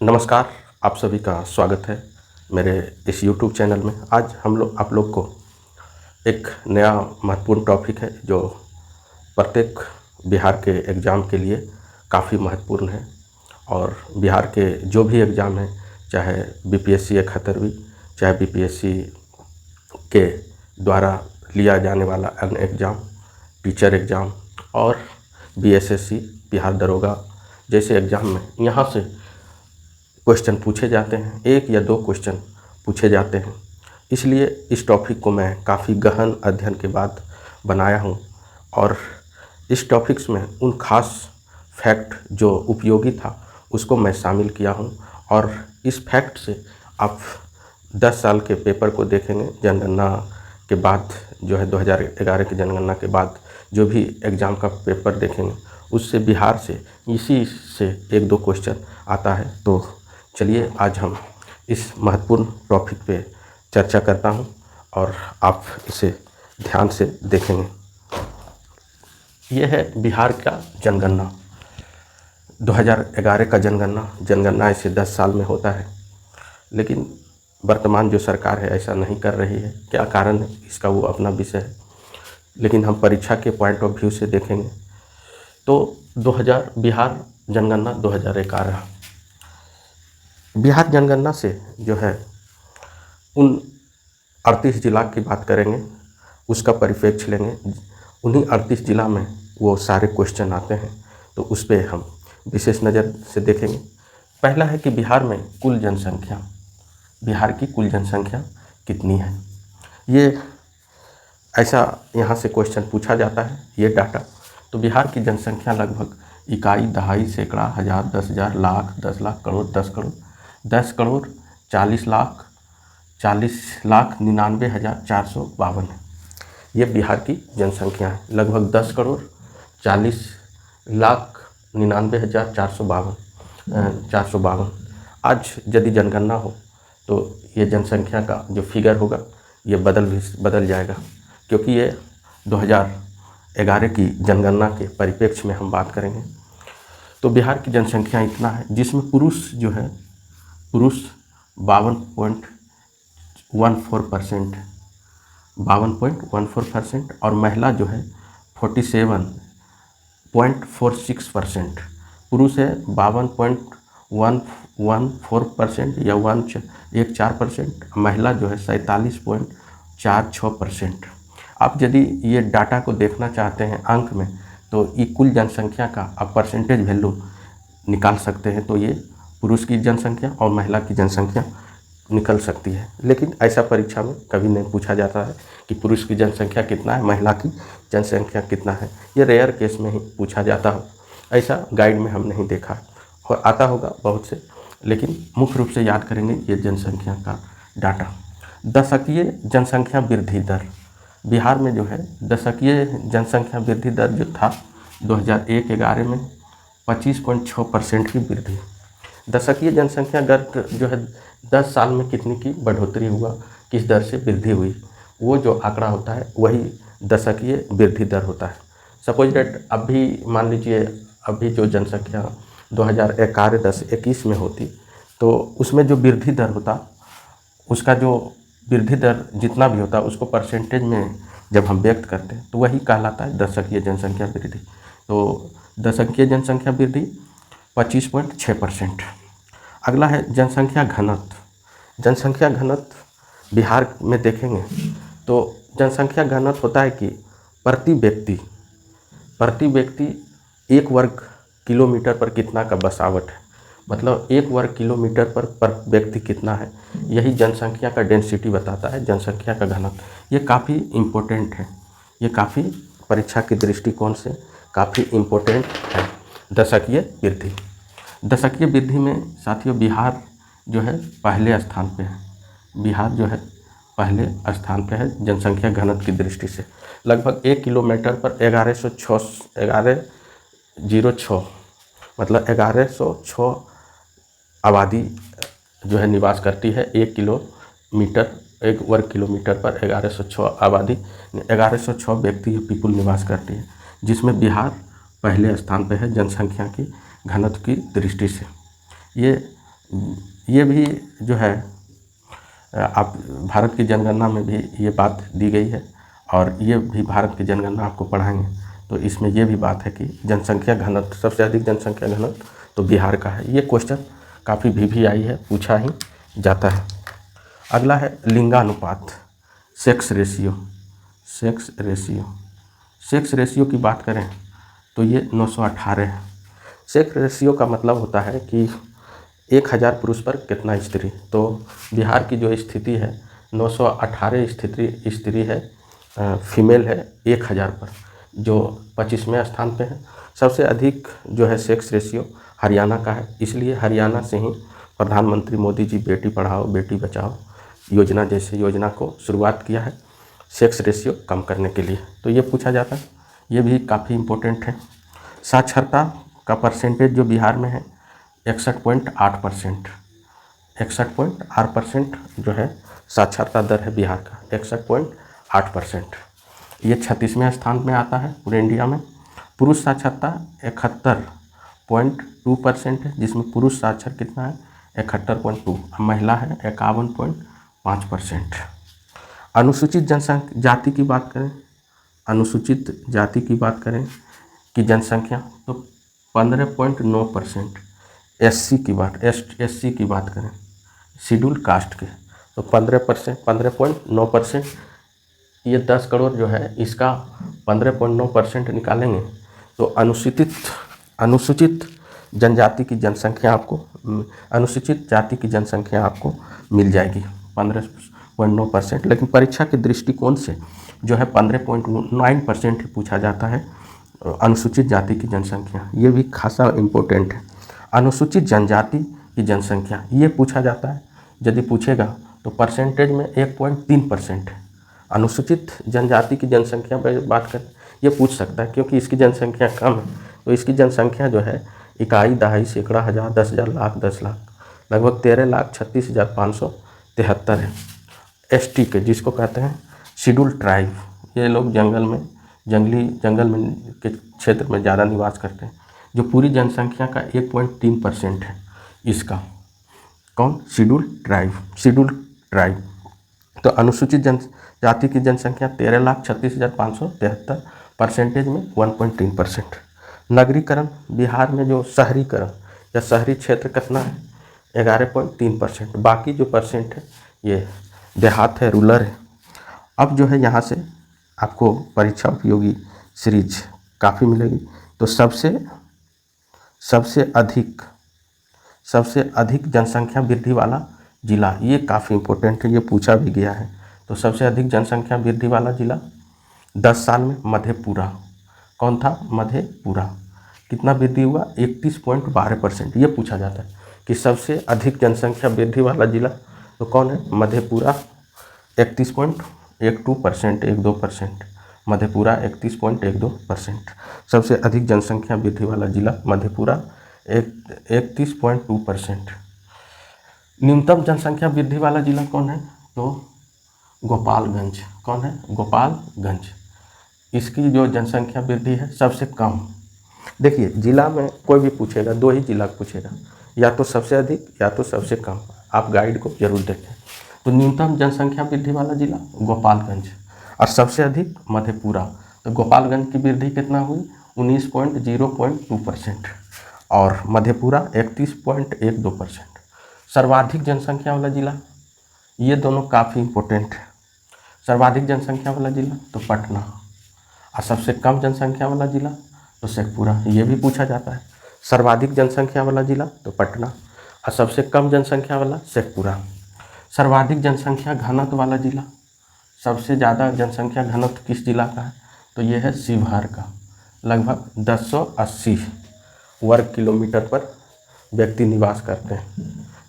नमस्कार, आप सभी का स्वागत है मेरे इस यूट्यूब चैनल में। आज आप लोग को एक नया महत्वपूर्ण टॉपिक है जो प्रत्येक बिहार के एग्ज़ाम के लिए काफ़ी महत्वपूर्ण है। और बिहार के जो भी एग्ज़ाम हैं, चाहे बीपीएससी 71वीं, चाहे बीपीएससी के द्वारा लिया जाने वाला अन्य एग्ज़ाम, टीचर एग्ज़ाम और बीएसएससी, बिहार दरोगा जैसे एग्ज़ाम में यहाँ से क्वेश्चन पूछे जाते हैं। एक या दो क्वेश्चन पूछे जाते हैं। इसलिए इस टॉपिक को मैं काफ़ी गहन अध्ययन के बाद बनाया हूँ और इस टॉपिक्स में उन खास फैक्ट जो उपयोगी था उसको मैं शामिल किया हूँ। और इस फैक्ट से आप 10 साल के पेपर को देखेंगे, जनगणना के बाद जो है 2011 की जनगणना के बाद जो भी एग्ज़ाम का पेपर देखेंगे उससे बिहार से इसी से एक दो क्वेश्चन आता है। तो चलिए आज हम इस महत्वपूर्ण टॉपिक पे चर्चा करता हूं और आप इसे ध्यान से देखेंगे। यह है बिहार का जनगणना। 2011 का जनगणना ऐसे 10 साल में होता है, लेकिन वर्तमान जो सरकार है ऐसा नहीं कर रही है। क्या कारण है इसका, वो अपना विषय है, लेकिन हम परीक्षा के पॉइंट ऑफ व्यू से देखेंगे तो बिहार जनगणना 2011, बिहार जनगणना से जो है उन 38 जिला की बात करेंगे, उसका परिप्रेक्ष्य लेंगे। उन्हीं 38 जिला में वो सारे क्वेश्चन आते हैं, तो उस पर हम विशेष नज़र से देखेंगे। पहला है कि बिहार में कुल जनसंख्या, बिहार की कुल जनसंख्या कितनी है। ये ऐसा यहाँ से क्वेश्चन पूछा जाता है, ये डाटा। तो बिहार की जनसंख्या लगभग इकाई, दहाई, सैकड़ा, हज़ार, 10,000, लाख, 10 लाख, करोड़, 10 करोड़, 10 करोड़ 40 लाख, 40,99,452 है। ये बिहार की जनसंख्या है। लगभग 10 करोड़ 40,99,452। आज यदि जनगणना हो तो ये जनसंख्या का जो फिगर होगा ये बदल जाएगा, क्योंकि ये 2011 की जनगणना के परिप्रेक्ष्य में हम बात करेंगे। तो बिहार की जनसंख्या इतना है, जिसमें पुरुष जो है, पुरुष 52.14% 52.14% और महिला जो है 47.46%। पुरुष है 52.114% या 1.14%, महिला जो है 47.46%। आप यदि ये डाटा को देखना चाहते हैं अंक में, तो ये कुल जनसंख्या का आप परसेंटेज वैल्यू निकाल सकते हैं। तो ये पुरुष की जनसंख्या और महिला की जनसंख्या निकल सकती है, लेकिन ऐसा परीक्षा में कभी नहीं पूछा जाता है कि पुरुष की जनसंख्या कितना है, महिला की जनसंख्या कितना है। ये रेयर केस में ही पूछा जाता हो, ऐसा गाइड में हम नहीं देखा और आता होगा बहुत से, लेकिन मुख्य रूप से याद करेंगे ये जनसंख्या का डाटा। दशकीय जनसंख्या वृद्धि दर बिहार में जो है, दशकीय जनसंख्या वृद्धि दर जो था 2001-11 में 25.6% की वृद्धि। दशकीय जनसंख्या दर जो है 10 साल में कितनी की बढ़ोतरी हुआ, किस दर से वृद्धि हुई, वो जो आंकड़ा होता है वही दशकीय वृद्धि दर होता है। सपोज डेट अभी मान लीजिए, अभी जो जनसंख्या 2011-10-21 में होती, तो उसमें जो वृद्धि दर होता, उसका जो वृद्धि दर जितना भी होता उसको परसेंटेज में जब हम व्यक्त करते हैं तो वही कहलाता है दशकीय जनसंख्या वृद्धि। तो दशकीय जनसंख्या वृद्धि 25.6%। अगला है जनसंख्या घनत्व। जनसंख्या घनत्व बिहार में देखेंगे तो जनसंख्या घनत्व होता है कि प्रति व्यक्ति 1 वर्ग किलोमीटर पर कितना का बसावट है, मतलब 1 वर्ग किलोमीटर पर व्यक्ति कितना है, यही जनसंख्या का डेंसिटी बताता है, जनसंख्या का घनत्व। ये काफ़ी इम्पोर्टेंट है, ये काफ़ी परीक्षा के दृष्टिकोण से काफ़ी इम्पोर्टेंट है। दशकीय वृद्धि, दशकीय वृद्धि में साथियों बिहार जो है पहले स्थान पे है। बिहार जो है पहले स्थान पे है जनसंख्या घनत्व की दृष्टि से। लगभग 1 किलोमीटर पर 1106 मतलब 1106 आबादी जो है निवास करती है। 1 वर्ग किलोमीटर पर 1106 आबादी, 1106 व्यक्ति पीपुल निवास करती है, जिसमें बिहार पहले स्थान पे है जनसंख्या की घनत्व की दृष्टि से। ये ये भी जो है आप भारत की जनगणना में भी ये बात दी गई है और ये भी भारत की जनगणना आपको पढ़ाएंगे तो इसमें ये भी बात है कि जनसंख्या घनत्व, सबसे अधिक जनसंख्या घनत्व तो बिहार का है। ये क्वेश्चन काफ़ी भी आई है, पूछा ही जाता है। अगला है लिंगानुपात, सेक्स रेशियो। सेक्स रेशियो की बात करें तो ये 918 है। सेक्स रेशियो का मतलब होता है कि 1000 पुरुष पर कितना स्त्री। तो बिहार की जो स्थिति है 918 स्त्री है, फीमेल है 1000 पर, जो 25वें स्थान पे है। सबसे अधिक जो है सेक्स रेशियो हरियाणा का है, इसलिए हरियाणा से ही प्रधानमंत्री मोदी जी बेटी पढ़ाओ बेटी बचाओ योजना जैसे योजना को शुरुआत किया है सेक्स रेशियो कम करने के लिए। तो ये पूछा जाता है, ये भी काफ़ी इम्पोर्टेंट है। साक्षरता का परसेंटेज जो बिहार में है 61.8%। 61.8% जो है साक्षरता दर है बिहार का, 61.8%। ये 36वें स्थान में आता है पूरे इंडिया में। पुरुष साक्षरता 71.2% है, जिसमें पुरुष साक्षर कितना है 71.2, महिला है 51.5%। अनुसूचित जाति की बात करें, अनुसूचित जाति की बात करें कि जनसंख्या तो 15.9%। एससी की बात करें, शेड्यूल कास्ट के, तो 15.9%। ये 10 करोड़ जो है इसका 15.9% निकालेंगे तो अनुसूचित जनजाति की जनसंख्या आपको, अनुसूचित जाति की जनसंख्या आपको मिल जाएगी 15.9%। लेकिन परीक्षा के दृष्टिकोण से जो है 15.9% ही पूछा जाता है अनुसूचित जाति की जनसंख्या। ये भी खासा इम्पोर्टेंट है। अनुसूचित जनजाति की जनसंख्या ये पूछा जाता है, यदि पूछेगा तो परसेंटेज में 1.3% है। अनुसूचित जनजाति की जनसंख्या पर बात करें, ये पूछ सकता है क्योंकि इसकी जनसंख्या कम है, तो इसकी जनसंख्या जो है इकाई, दहाई, सैकड़ा, हज़ार, 10,000, लाख, 10 लाख, लगभग 13,36,573 है। एसटी के, जिसको कहते हैं शेड्यूल ट्राइब, ये लोग जंगल में के क्षेत्र में ज़्यादा निवास करते हैं, जो पूरी जनसंख्या का 1.3% है इसका। कौन? Schedule tribe. तो अनुसूचित जनजाति की जनसंख्या 13,36,573, परसेंटेज में 1.3%। नगरीकरण, बिहार में जो शहरीकरण या शहरी क्षेत्र कितना है 11.3%। बाकी जो परसेंट है ये देहात है, रूरल है। अब जो है यहाँ से आपको परीक्षा उपयोगी सीरीज काफ़ी मिलेगी। तो सबसे अधिक जनसंख्या वृद्धि वाला जिला, ये काफ़ी इम्पोर्टेंट है, ये पूछा भी गया है। तो सबसे अधिक जनसंख्या वृद्धि वाला जिला 10 साल में मधेपुरा। कौन था? मधेपुरा। कितना वृद्धि हुआ? 31.12%। ये पूछा जाता है कि सबसे अधिक जनसंख्या वृद्धि वाला जिला तो कौन है? मधेपुरा 31.12%, 12%। मधेपुरा 31.12%। सबसे अधिक जनसंख्या वृद्धि वाला जिला मधेपुरा 31.2%। न्यूनतम जनसंख्या वृद्धि वाला जिला कौन है? तो गोपालगंज। कौन है? गोपालगंज। इसकी जो जनसंख्या वृद्धि है सबसे कम। देखिए जिला में कोई भी पूछेगा, 2 ही जिला पूछेगा, या तो सबसे अधिक या तो सबसे कम। आप गाइड को जरूर देखें। तो न्यूनतम जनसंख्या वृद्धि वाला जिला गोपालगंज और सबसे अधिक मधेपुरा। तो गोपालगंज की वृद्धि कितना हुई? 19.02% और मधेपुरा 31.12%। सर्वाधिक जनसंख्या वाला जिला, ये दोनों काफ़ी इम्पोर्टेंट है। सर्वाधिक जनसंख्या वाला जिला तो पटना और सबसे कम जनसंख्या वाला जिला तो शेखपुरा। ये भी पूछा जाता है। सर्वाधिक जनसंख्या वाला जिला तो पटना और सबसे कम जनसंख्या वाला शेखपुरा। सर्वाधिक जनसंख्या घनत्व वाला जिला, सबसे ज़्यादा जनसंख्या घनत्व किस जिला का है? तो ये है शिवहर का। लगभग 1080 वर्ग किलोमीटर पर व्यक्ति निवास करते हैं।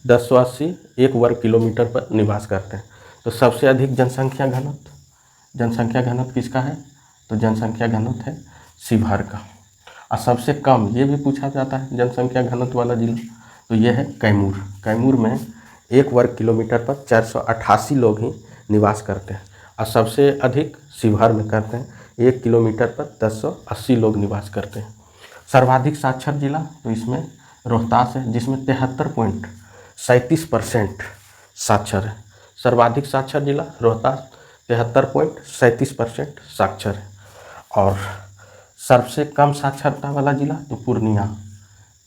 1080 1 वर्ग किलोमीटर पर निवास करते हैं। तो सबसे अधिक जनसंख्या घनत्व किसका है? तो जनसंख्या घनत्व है शिवहर का। और सबसे कम, ये भी पूछा जाता है जनसंख्या घनत्व वाला जिला, तो ये है कैमूर। कैमूर में 1 वर्ग किलोमीटर पर 488 लोग ही निवास करते हैं और सबसे अधिक शिवहर में करते हैं, 1 किलोमीटर पर 1080 लोग निवास करते हैं। सर्वाधिक साक्षर जिला तो इसमें रोहतास है, जिसमें 37% साक्षर है। सर्वाधिक साक्षर जिला रोहतास 73.37% साक्षर है। और सबसे कम साक्षरता वाला जिला तो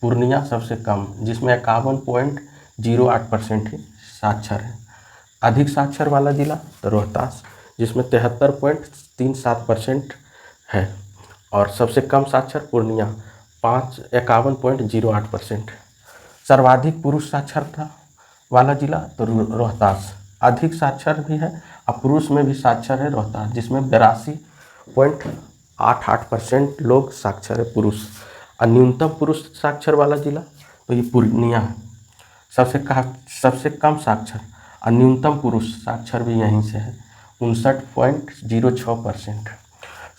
पूर्णिया सबसे कम, जिसमें 51.08% ही साक्षर है। अधिक साक्षर वाला जिला तो रोहतास, जिसमें 73.37% है। और सबसे कम साक्षर पूर्णिया 51.08% है। सर्वाधिक पुरुष साक्षरता वाला जिला तो रोहतास, अधिक साक्षर भी है और पुरुष में भी साक्षर है रोहतास, जिसमें 82.88% लोग साक्षर है पुरुष। और न्यूनतम पुरुष साक्षर वाला जिला तो ये पूर्णिया है, सबसे कम साक्षर और न्यूनतम पुरुष साक्षर भी यहीं से है, 59.06%।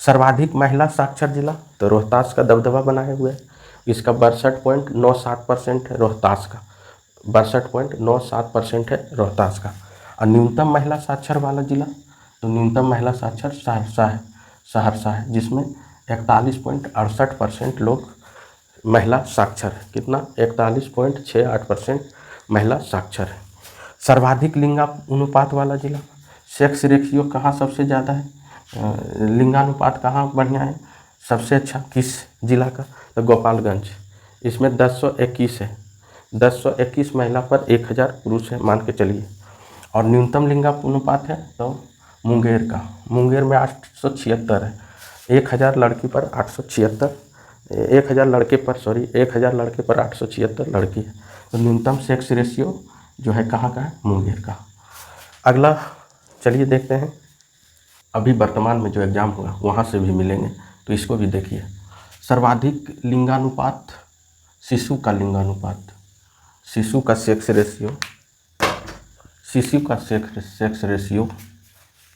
सर्वाधिक महिला साक्षर जिला तो रोहतास का दबदबा बनाए हुए है, इसका 62.97% है रोहतास का, 62.97% है रोहतास का। और न्यूनतम महिला साक्षर वाला जिला तो न्यूनतम महिला साक्षर सहरसा है, जिसमें 41.68% लोग महिला साक्षर है। कितना? 41.68% महिला साक्षर है। सर्वाधिक लिंगानुपात वाला जिला, सेक्स रेशियो कहाँ सबसे ज़्यादा है, लिंगानुपात कहाँ बढ़िया है, सबसे अच्छा किस जिला का, तो गोपालगंज, इसमें 1021 है, 1021 महिला पर 1000 पुरुष है, मान के चलिए। और न्यूनतम लिंगानुपात है तो मुंगेर का, मुंगेर में 876 है, 1000 लड़की पर 876, 1000 लड़के पर 876 लड़की है। तो न्यूनतम सेक्स रेशियो जो है कहाँ का है, मुंगेर का। अगला चलिए देखते हैं, अभी वर्तमान में जो एग्ज़ाम हुआ वहाँ से भी मिलेंगे, तो इसको भी देखिए। सर्वाधिक लिंगानुपात, शिशु का लिंगानुपात, शिशु का सेक्स रेशियो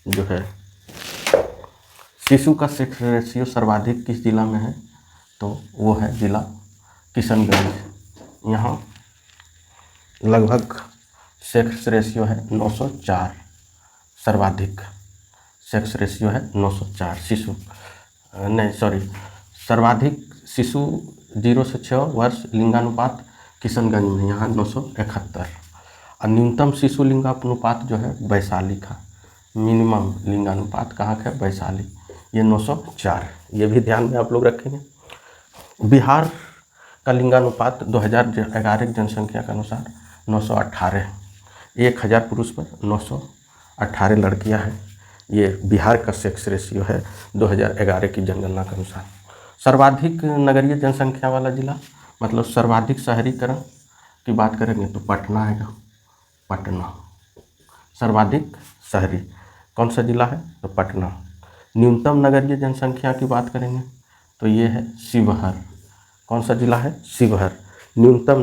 जो है, शिशु का सेक्स रेशियो सर्वाधिक किस जिला में है, तो वो है जिला किशनगंज। यहाँ लगभग सेक्स रेशियो है 904, सर्वाधिक सेक्स रेशियो है 904 सर्वाधिक शिशु 0 से 6 वर्ष लिंगानुपात किशनगंज में, यहाँ 971। और न्यूनतम शिशु लिंगानुपात जो है वैशाली का, मिनिमम लिंगानुपात कहाँ का है, वैशाली, ये 904, ये भी ध्यान में आप लोग रखेंगे। बिहार का लिंगानुपात 2011 की जनसंख्या के अनुसार 918, 1000 पुरुष पर 918 लड़कियां हैं। ये बिहार का सेक्स रेशियो है 2011 की जनगणना के अनुसार। सर्वाधिक नगरीय जनसंख्या वाला जिला, मतलब सर्वाधिक शहरीकरण की बात करेंगे तो पटना आएगा, पटना सर्वाधिक शहरी कौन सा जिला है, तो पटना। न्यूनतम नगरीय जनसंख्या की बात करेंगे तो ये है शिवहर, कौन सा जिला है, शिवहर। न्यूनतम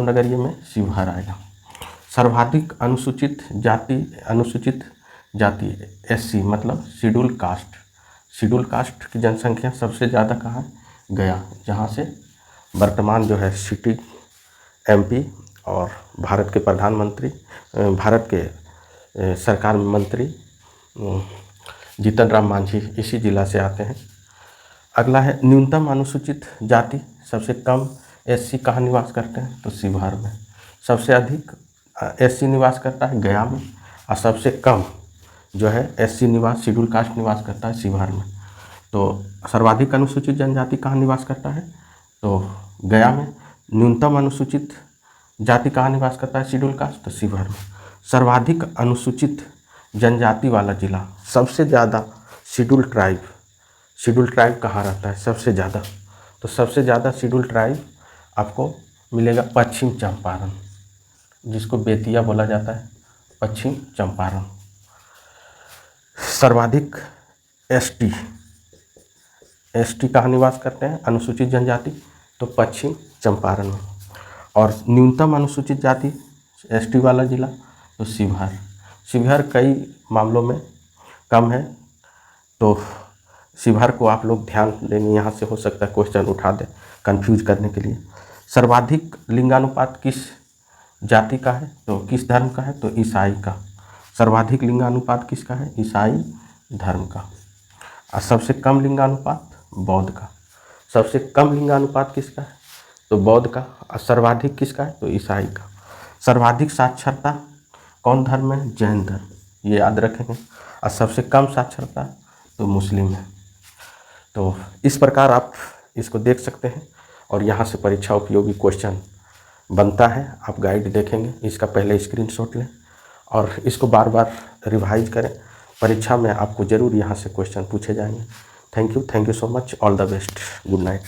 नगरीय में शिवहर आएगा। सर्वाधिक अनुसूचित जाति SC, मतलब शेड्यूल कास्ट की जनसंख्या सबसे ज़्यादा कहाँ है, गया, जहाँ से वर्तमान जो है सिटी MP और भारत के प्रधानमंत्री, भारत के सरकार में मंत्री जीतन राम मांझी इसी जिला से आते हैं। अगला है न्यूनतम अनुसूचित जाति, सबसे कम SC कहाँ निवास करते हैं, तो शिवहर में। सबसे अधिक SC निवास करता है गया में, और सबसे कम जो है SC निवास, शेड्यूल कास्ट निवास करता है शिवहर में। तो सर्वाधिक अनुसूचित जनजाति कहाँ निवास करता है, तो गया में। न्यूनतम अनुसूचित जाति कहाँ निवास करता है, शेड्यूल कास्ट, तो शिवहर में। सर्वाधिक अनुसूचित जनजाति वाला जिला, सबसे ज़्यादा शेड्यूल ट्राइब कहाँ रहता है, सबसे ज़्यादा, तो सबसे ज़्यादा शेड्यूल ट्राइब आपको मिलेगा पश्चिम चंपारण, जिसको बेतिया बोला जाता है, पश्चिम चंपारण। सर्वाधिक ST कहाँ निवास करते हैं, अनुसूचित जनजाति, तो पश्चिम चंपारण में। और न्यूनतम अनुसूचित जाति ST वाला जिला तो शिवहर कई मामलों में कम है, तो शिवहर को आप लोग ध्यान देंगे, यहाँ से हो सकता है क्वेश्चन उठा दे कंफ्यूज करने के लिए। सर्वाधिक लिंगानुपात किस जाति का है, तो किस धर्म का है, तो ईसाई का। सर्वाधिक लिंगानुपात किसका है, ईसाई धर्म का। और सबसे कम लिंगानुपात बौद्ध का। सबसे कम लिंगानुपात किसका है, तो बौद्ध का। और सर्वाधिक किसका है? तो ईसाई का। सर्वाधिक साक्षरता कौन धर्म है? जैन धर्म, ये याद रखेंगे। और सबसे कम साक्षरता तो मुस्लिम है। तो इस प्रकार आप इसको देख सकते हैं और यहाँ से परीक्षा उपयोगी क्वेश्चन बनता है। आप गाइड देखेंगे, इसका पहले स्क्रीनशॉट लें और इसको बार बार रिवाइज करें। परीक्षा में आपको ज़रूर यहाँ से क्वेश्चन पूछे जाएंगे। Thank you so much, all the best, good night.